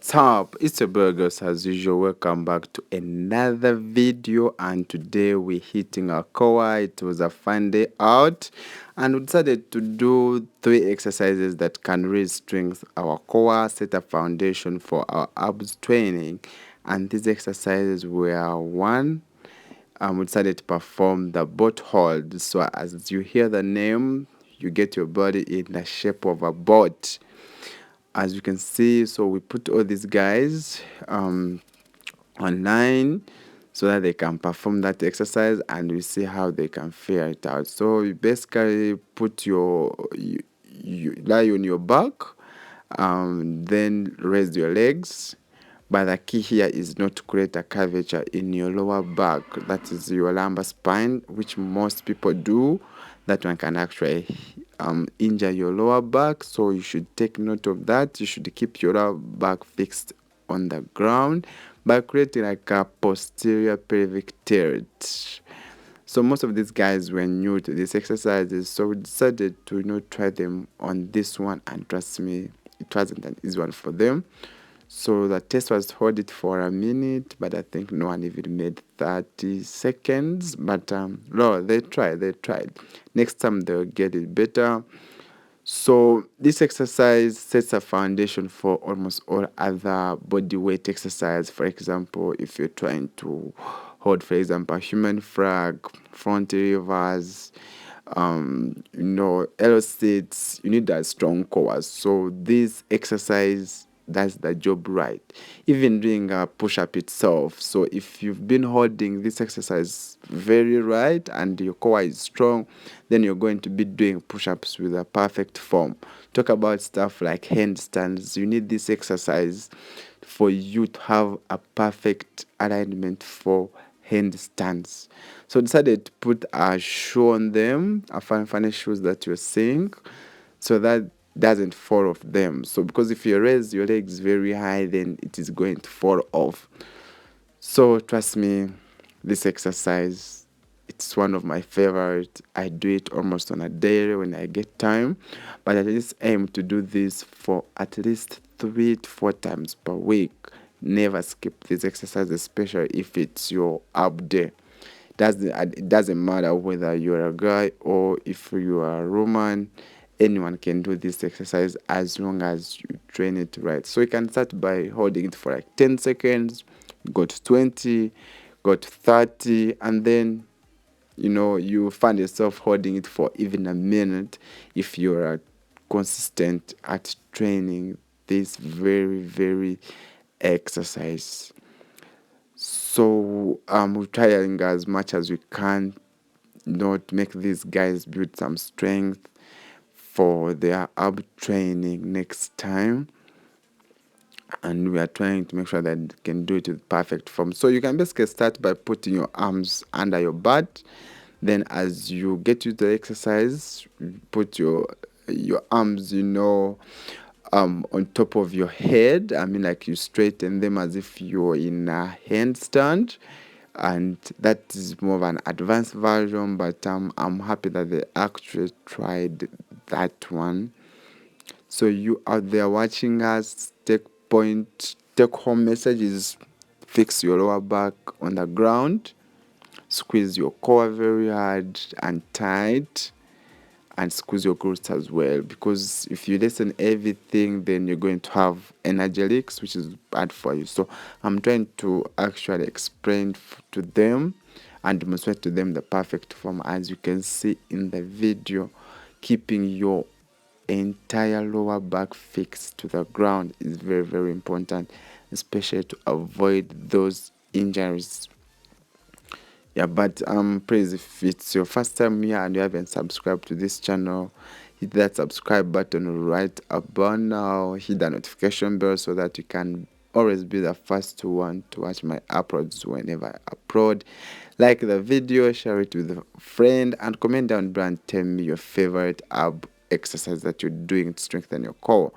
What's up? It's your burgers as usual. Welcome back to another video, and today we're hitting our core. It was a fun day out, and we decided to do 3 exercises that can really strengthen our core, set a foundation for our abs training. And these exercises were one. We decided to perform the boat hold. So as you hear the name, you get your body in the shape of a boat, as you can see. So we put all these guys online so that they can perform that exercise, and we see how they can figure it out. So you basically put you lie on your back, then raise your legs. But the key here is not to create a curvature in your lower back, that is your lumbar spine, which most people do. That one can actually injure your lower back, so you should take note of that. You should keep your lower back fixed on the ground by creating like a posterior pelvic tilt. So most of these guys were new to these exercises, so we decided to try them on this one, and trust me, it wasn't an easy one for them. So the test was hold it for a minute, but I think no one even made 30 seconds. But no, they tried. Next time they'll get it better. So this exercise sets a foundation for almost all other body weight exercise. For example, if you're trying to hold, for example, a human frog, front levers, L sits, you need that strong core. So this exercise does the job right. Even doing a push-up itself. So if you've been holding this exercise very right and your core is strong, then you're going to be doing push-ups with a perfect form. Talk about stuff like handstands. You need this exercise for you to have a perfect alignment for handstands. So I decided to put a shoe on them, a funny shoes that you're seeing, so that doesn't fall off them. So because if you raise your legs very high, then it is going to fall off. So trust me, this exercise, it's one of my favorite. I do it almost on a daily when I get time, but I just aim to do this for at least 3 to 4 times per week. Never skip this exercise, especially if it's your ab day. It doesn't matter whether you're a guy or if you are a woman. Anyone can do this exercise as long as you train it right. So you can start by holding it for like 10 seconds, go to 20, go to 30, and then you find yourself holding it for even a minute if you're consistent at training this very, very exercise. So we're trying as much as we can not make these guys build some strength for their ab training next time, and we are trying to make sure that they can do it with perfect form. So you can basically start by putting your arms under your butt. Then as you get to the exercise, you put your arms on top of your head. I mean, like, you straighten them as if you're in a handstand, and that is more of an advanced version, but I'm happy that they actually tried that one. So you out there watching us, take home message is fix your lower back on the ground, squeeze your core very hard and tight, and squeeze your glutes as well, because if you listen everything, then you're going to have energy leaks, which is bad for you. So I'm trying to actually explain to them and demonstrate to them the perfect form, as you can see in the video. Keeping your entire lower back fixed to the ground is very, very important, especially to avoid those injuries. Yeah, but please, if it's your first time here and you haven't subscribed to this channel, hit that subscribe button right about now. Hit the notification bell so that you can always be the first one to watch my uploads whenever I upload. Like the video, share it with a friend, and comment down below and tell me your favorite ab exercise that you're doing to strengthen your core.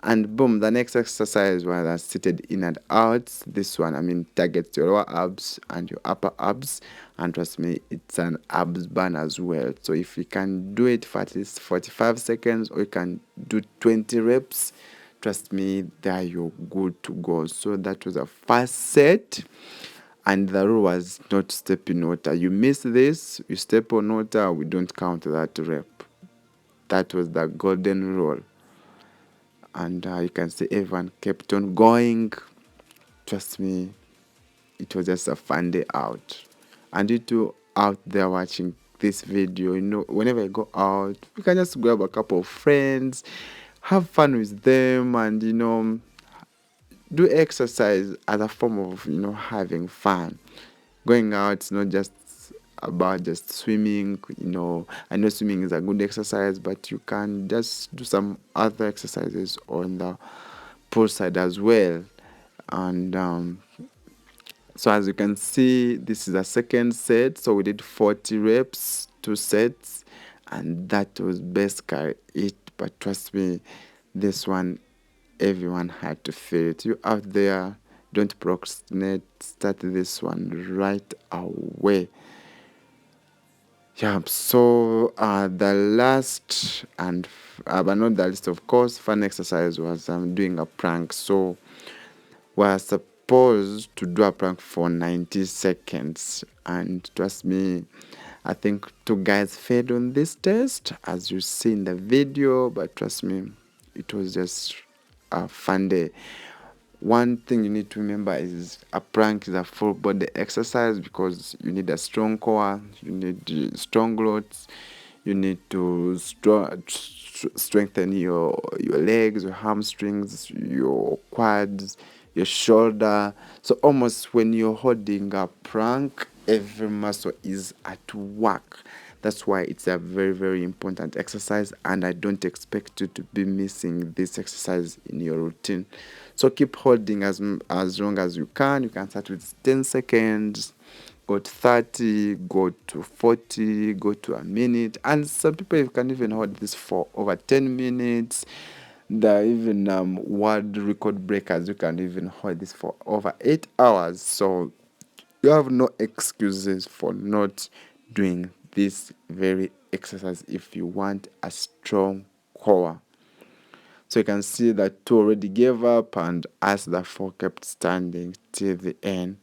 And boom, the next exercise was seated in and out. This one, targets your lower abs and your upper abs. And trust me, it's an abs burn as well. So if you can do it for at least 45 seconds, or you can do 20 reps, trust me, there you're good to go. So that was a first set, and the rule was not step in water. You miss this, you step on water, we don't count that rep. That was the golden rule. And you can see everyone kept on going. Trust me, it was just a fun day out. And you two out there watching this video, whenever I go out, you can just grab a couple of friends, have fun with them, and do exercise as a form of having fun. Going out, it's not just about just swimming. I know swimming is a good exercise, but you can just do some other exercises on the pool side as well. And so as you can see, this is a second set. So we did 40 reps, 2 sets, and that was basically it. But trust me, this one, everyone had to feel it. You out there, don't procrastinate. Start this one right away. Yeah, so the last but not the least, of course, fun exercise was doing a prank. So we're supposed to do a prank for 90 seconds. And trust me, I think 2 guys failed on this test, as you see in the video. But trust me, it was just a fun day. One thing you need to remember is a prank is a full body exercise, because you need a strong core, you need strong glutes, you need to strengthen your legs, your hamstrings, your quads, your shoulder. So almost when you're holding a prank, every muscle is at work. That's why it's a very, very important exercise, and I don't expect you to be missing this exercise in your routine. So keep holding as long as you can. You can start with 10 seconds, go to 30, go to 40, go to a minute. And some people can even hold this for over 10 minutes. There are even world record breakers who can even hold this for over 8 hours. So you have no excuses for not doing this very exercise if you want a strong core. So you can see that 2 already gave up, and us, the 4, kept standing till the end.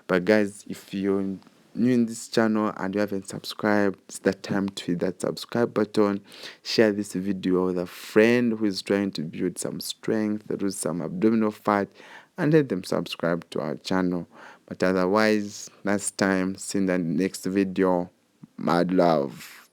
But guys, if you're new in this channel and you haven't subscribed, it's the time to hit that subscribe button. Share this video with a friend who is trying to build some strength, lose some abdominal fat, and let them subscribe to our channel. But otherwise, next time, see you in the next video. Mad love.